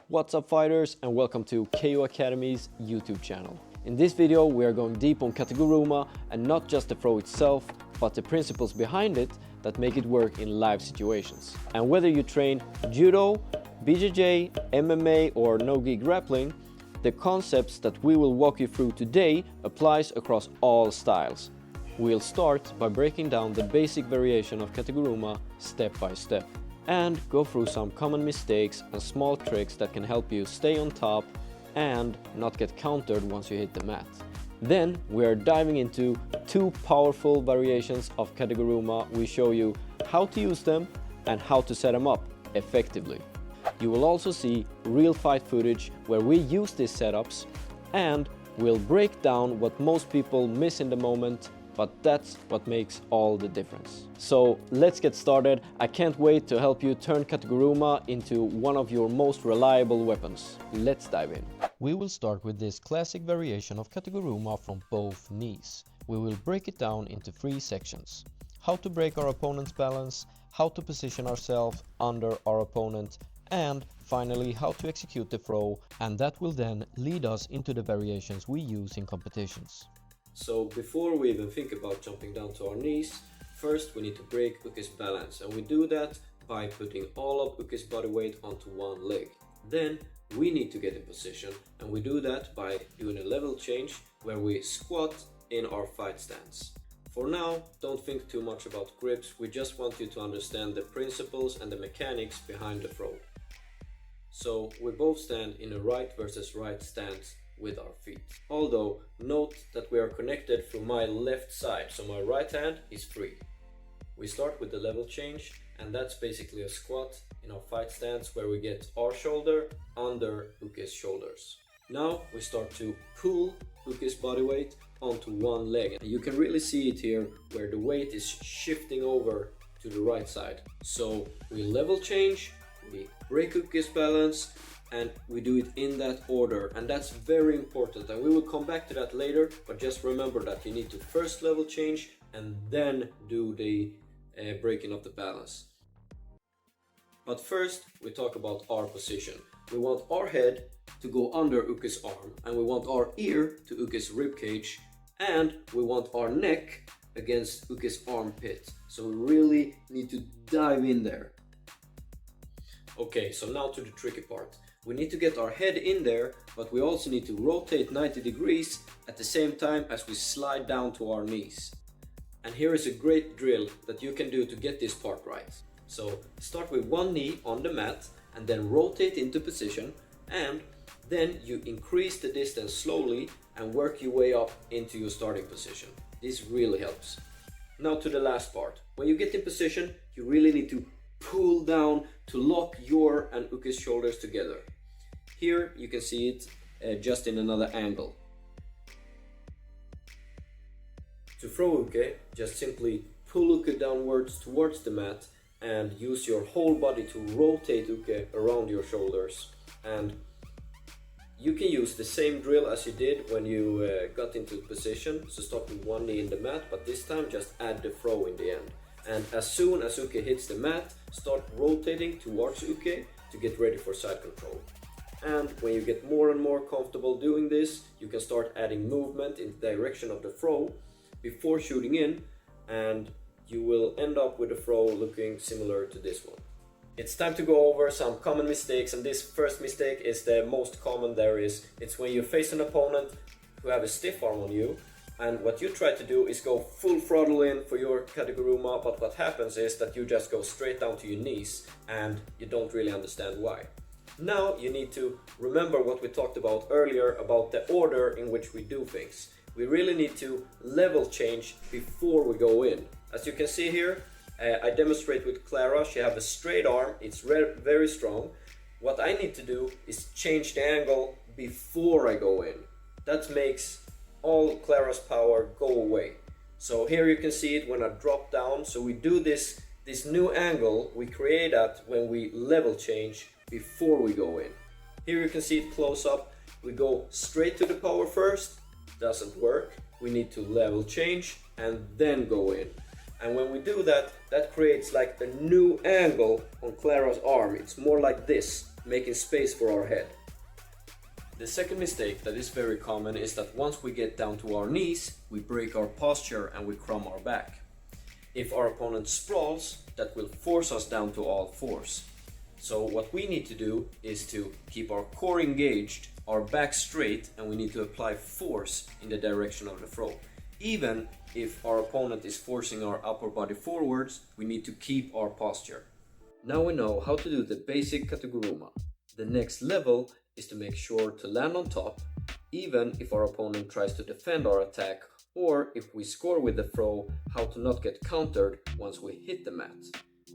What's up fighters, and welcome to KO Academy's YouTube channel. In this video we are going deep on Kataguruma, and not just the throw itself, but the principles behind it that make it work in live situations. And whether you train Judo, BJJ, MMA or no-gi grappling, the concepts that we will walk you through today applies across all styles. We'll start by breaking down the basic variation of Kataguruma step by step, and go through some common mistakes and small tricks that can help you stay on top and not get countered once you hit the mat. Then we are diving into two powerful variations of Kataguruma. We show you how to use them and how to set them up effectively. You will also see real fight footage where we use these setups, and we'll break down what most people miss in the moment, but that's what makes all the difference. So let's get started. I can't wait to help you turn Kataguruma into one of your most reliable weapons. Let's dive in. We will start with this classic variation of Kataguruma from both knees. We will break it down into three sections: how to break our opponent's balance, how to position ourselves under our opponent, and finally how to execute the throw, and that will then lead us into the variations we use in competitions. So before we even think about jumping down to our knees, first we need to break Uke's balance, and we do that by putting all of Uke's body weight onto one leg. Then we need to get in position, and we do that by doing a level change where we squat in our fight stance. For now, don't think too much about grips, we just want you to understand the principles and the mechanics behind the throw. So we both stand in a right versus right stance with our feet. Although, note that we are connected through my left side, so my right hand is free. We start with the level change, and that's basically a squat in our fight stance where we get our shoulder under Uke's shoulders. Now we start to pull Uke's body weight onto one leg. And you can really see it here where the weight is shifting over to the right side. So we level change, we break Uke's balance, and we do it in that order, and that's very important, and we will come back to that later, but just remember that you need to first level change and then do the breaking of the balance. But first we talk about our position. We want our head to go under Uke's arm, and we want our ear to Uke's ribcage, and we want our neck against Uke's armpit. So we really need to dive in there. Okay, so now to the tricky part. We need to get our head in there, but we also need to rotate 90 degrees at the same time as we slide down to our knees. And here is a great drill that you can do to get this part right. So start with one knee on the mat and then rotate into position, and then you increase the distance slowly and work your way up into your starting position. This really helps. Now to the last part. When you get in position, you really need to pull down to lock your and Uke's shoulders together. Here you can see it just in another angle. To throw Uke, just simply pull Uke downwards towards the mat and use your whole body to rotate Uke around your shoulders. And you can use the same drill as you did when you got into position. So start with one knee in the mat, but this time just add the throw in the end. And as soon as Uke hits the mat, start rotating towards Uke to get ready for side control. And when you get more and more comfortable doing this, you can start adding movement in the direction of the throw before shooting in, and you will end up with a throw looking similar to this one. It's time to go over some common mistakes, and this first mistake is the most common there is. It's when you face an opponent who have a stiff arm on you, and what you try to do is go full throttle in for your Kataguruma, but what happens is that you just go straight down to your knees and you don't really understand why. Now you need to remember what we talked about earlier about the order in which we do things. We really need to level change before we go in. As you can see here, I demonstrate with Clara. She has a straight arm, it's very strong. What I need to do is change the angle before I go in. That makes all Clara's power go away. So here you can see it when I drop down. So we do this new angle, we create that when we level change before we go in. Here you can see it close up. We go straight to the power first, doesn't work. We need to level change and then go in. And when we do that, that creates like a new angle on Clara's arm. It's more like this. making space for our head. The second mistake that is very common is that once we get down to our knees, we break our posture and we crumb our back. If our opponent sprawls, that will force us down to all fours. So what we need to do is to keep our core engaged, our back straight, and we need to apply force in the direction of the throw. Even if our opponent is forcing our upper body forwards, we need to keep our posture. Now we know how to do the basic Kataguruma. The next level is to make sure to land on top, even if our opponent tries to defend our attack, or if we score with the throw, how to not get countered once we hit the mat.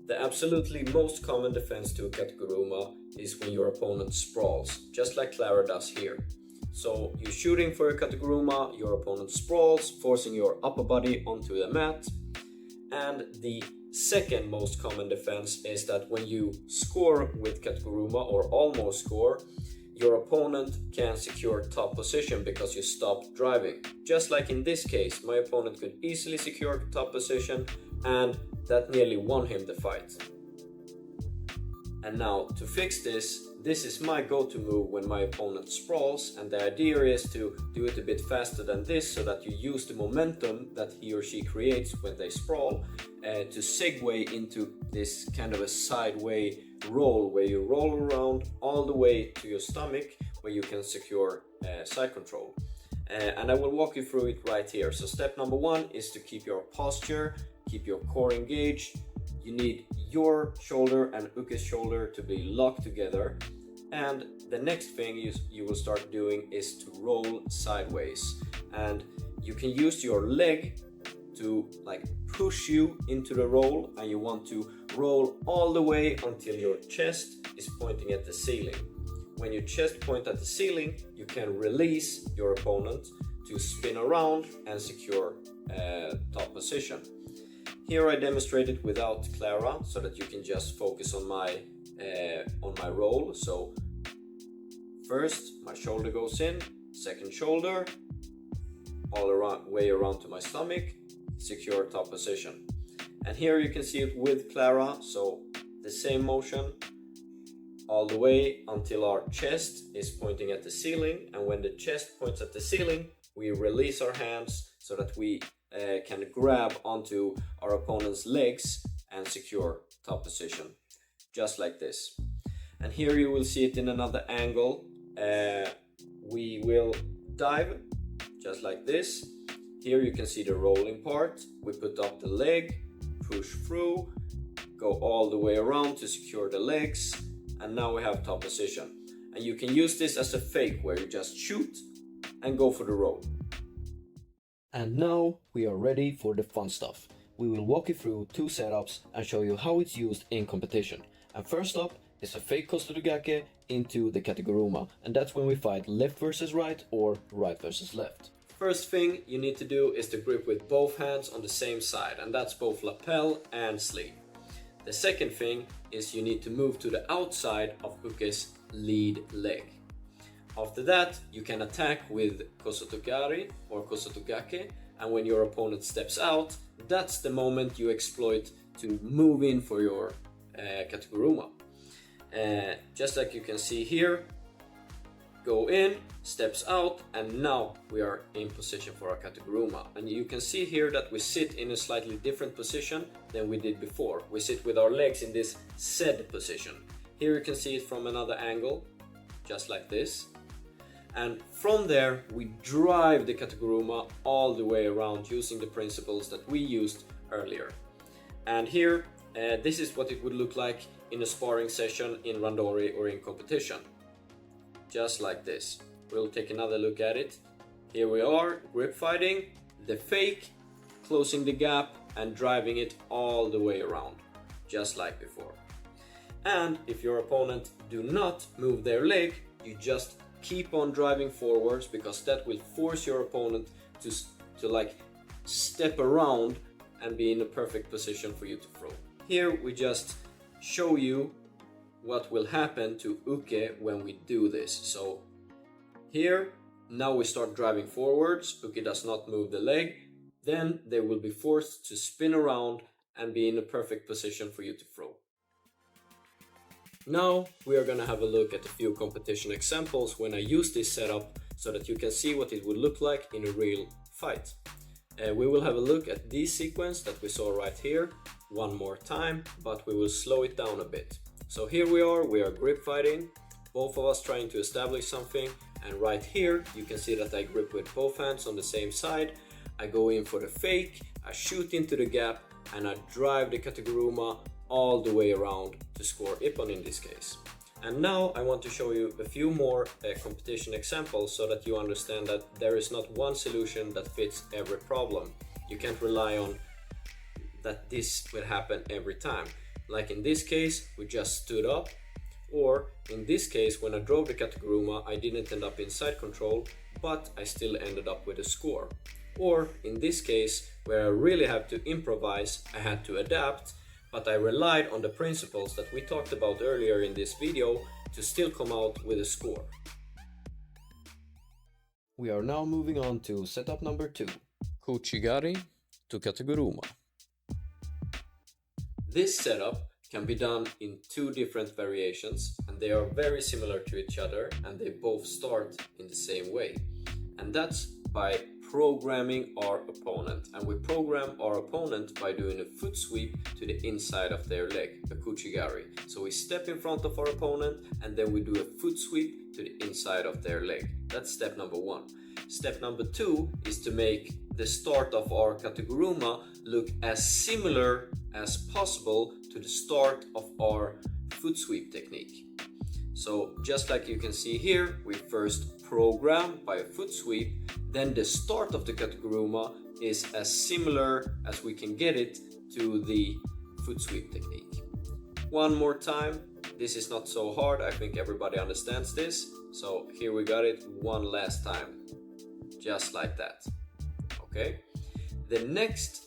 The absolutely most common defense to a Kataguruma is when your opponent sprawls, just like Clara does here. So you're shooting for a Kataguruma, your opponent sprawls, forcing your upper body onto the mat. And the second most common defense is that when you score with Kataguruma, or almost score, your opponent can secure top position because you stopped driving. Just like in this case, my opponent could easily secure top position, and that nearly won him the fight. And now to fix this, this is my go-to move when my opponent sprawls, and the idea is to do it a bit faster than this so that you use the momentum that he or she creates when they sprawl to segue into this kind of a sideway roll where you roll around all the way to your stomach where you can secure side control. And I will walk you through it right here. So step number one is to keep your posture, keep your core engaged. You need your shoulder and Uke's shoulder to be locked together. And the next thing you will start doing is to roll sideways. And you can use your leg to like push you into the roll, and you want to roll all the way until your chest is pointing at the ceiling. When your chest points at the ceiling, you can release your opponent to spin around and secure top position. Here I demonstrated without Clara so that you can just focus on my roll. So first my shoulder goes in, second shoulder, all around, way around to my stomach, secure top position. And here you can see it with Clara, so the same motion all the way until our chest is pointing at the ceiling. And when the chest points at the ceiling, we release our hands so that we can grab onto our opponent's legs and secure top position, just like this. And here you will see it in another angle. We will dive just like this. Here you can see the rolling part. We put up the leg, push through, go all the way around to secure the legs, and now we have top position. And you can use this as a fake where you just shoot and go for the roll. And now we are ready for the fun stuff. We will walk you through two setups and show you how it's used in competition. And first up is a fake Kosoto Gake into the Kataguruma, and that's when we fight left versus right or right versus left. First thing you need to do is to grip with both hands on the same side, and that's both lapel and sleeve. The second thing is you need to move to the outside of Uke's lead leg. After that, you can attack with Kosoto Gari or Kosoto Gake, and when your opponent steps out, that's the moment you exploit to move in for your Kataguruma. Just like you can see here, go in, steps out, and now we are in position for our Kataguruma. And you can see here that we sit in a slightly different position than we did before. We sit with our legs in this Z position. Here you can see it from another angle, just like this. And from there, we drive the Kataguruma all the way around using the principles that we used earlier. And here, this is what it would look like in a sparring session in Randori or in competition. Just like this. We'll take another look at it. Here we are, grip fighting, the fake, closing the gap and driving it all the way around, just like before. And if your opponent do not move their leg, you just keep on driving forwards, because that will force your opponent to like step around and be in a perfect position for you to throw. Here we just show you what will happen to Uke when we do this. So here, now we start driving forwards, Uke does not move the leg, then they will be forced to spin around and be in a perfect position for you to throw. Now we are gonna have a look at a few competition examples when I use this setup so that you can see what it would look like in a real fight. We will have a look at this sequence that we saw right here one more time, but we will slow it down a bit. So here we are grip fighting, both of us trying to establish something, and right here you can see that I grip with both hands on the same side. I go in for the fake, I shoot into the gap, and I drive the Kataguruma all the way around to score ippon in this case. And now I want to show you a few more competition examples so that you understand that there is not one solution that fits every problem. You can't rely on that this will happen every time. Like in this case, we just stood up, or in this case, when I drove the Kataguruma, I didn't end up in side control, but I still ended up with a score. Or in this case, where I really have to improvise, I had to adapt, but I relied on the principles that we talked about earlier in this video to still come out with a score. We are now moving on to setup number 2, Kouchi Gari to Kataguruma. This setup can be done in 2 different variations, and they are very similar to each other, and they both start in the same way. And that's by programming our opponent. And we program our opponent by doing a foot sweep to the inside of their leg, a Kouchi Gari. So we step in front of our opponent and then we do a foot sweep to the inside of their leg. That's step number 1. Step number 2 is to make the start of our Kataguruma look as similar as possible to the start of our foot sweep technique. So just like you can see here, we first program by a foot sweep, then the start of the Kataguruma is as similar as we can get it to the foot sweep technique. One more time, this is not so hard, I think everybody understands this. So here we got it one last time, just like that. Okay, the next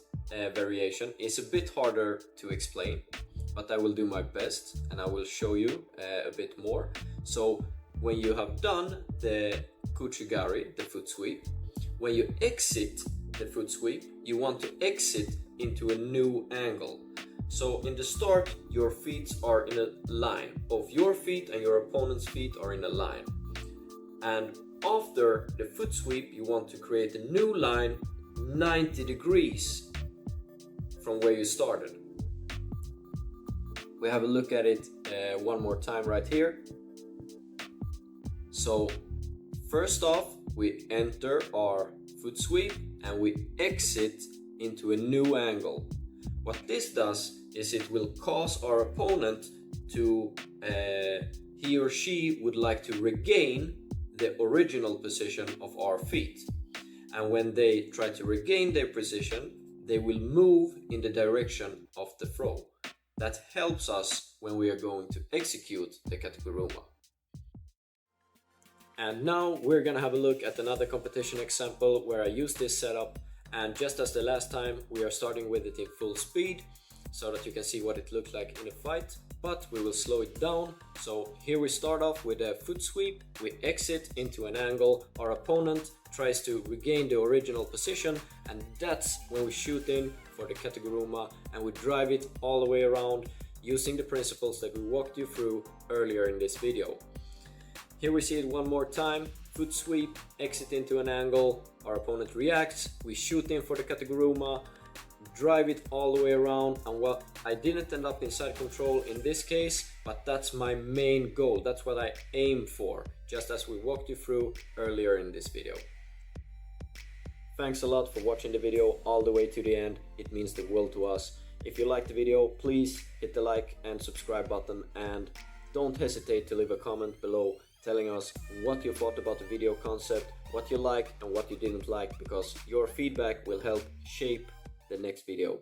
variation is a bit harder to explain, but I will do my best and I will show you a bit more. So when you have done the Kouchi Gari, the foot sweep, when you exit the foot sweep, you want to exit into a new angle. So in the start, your feet are in a line. Both your feet and your opponent's feet are in a line. And after the foot sweep, you want to create a new line 90 degrees from where you started. We have a look at it one more time right here. So first off, we enter our foot sweep and we exit into a new angle. What this does is it will cause our opponent to, he or she would like to regain the original position of our feet. And when they try to regain their position, they will move in the direction of the throw. That helps us when we are going to execute the Kataguruma. And now we're gonna have a look at another competition example where I use this setup, and just as the last time, we are starting with it in full speed so that you can see what it looks like in a fight, but we will slow it down. So here we start off with a foot sweep, we exit into an angle, our opponent tries to regain the original position, and that's when we shoot in for the Kataguruma and we drive it all the way around using the principles that we walked you through earlier in this video. Here we see it one more time, foot sweep, exit into an angle, our opponent reacts, we shoot in for the Kataguruma, drive it all the way around, and well, I didn't end up in side control in this case, but that's my main goal, that's what I aim for, just as we walked you through earlier in this video. Thanks a lot for watching the video all the way to the end, it means the world to us. If you liked the video, please hit the like and subscribe button, and don't hesitate to leave a comment below telling us what you thought about the video concept, what you liked and what you didn't like, because your feedback will help shape the next video.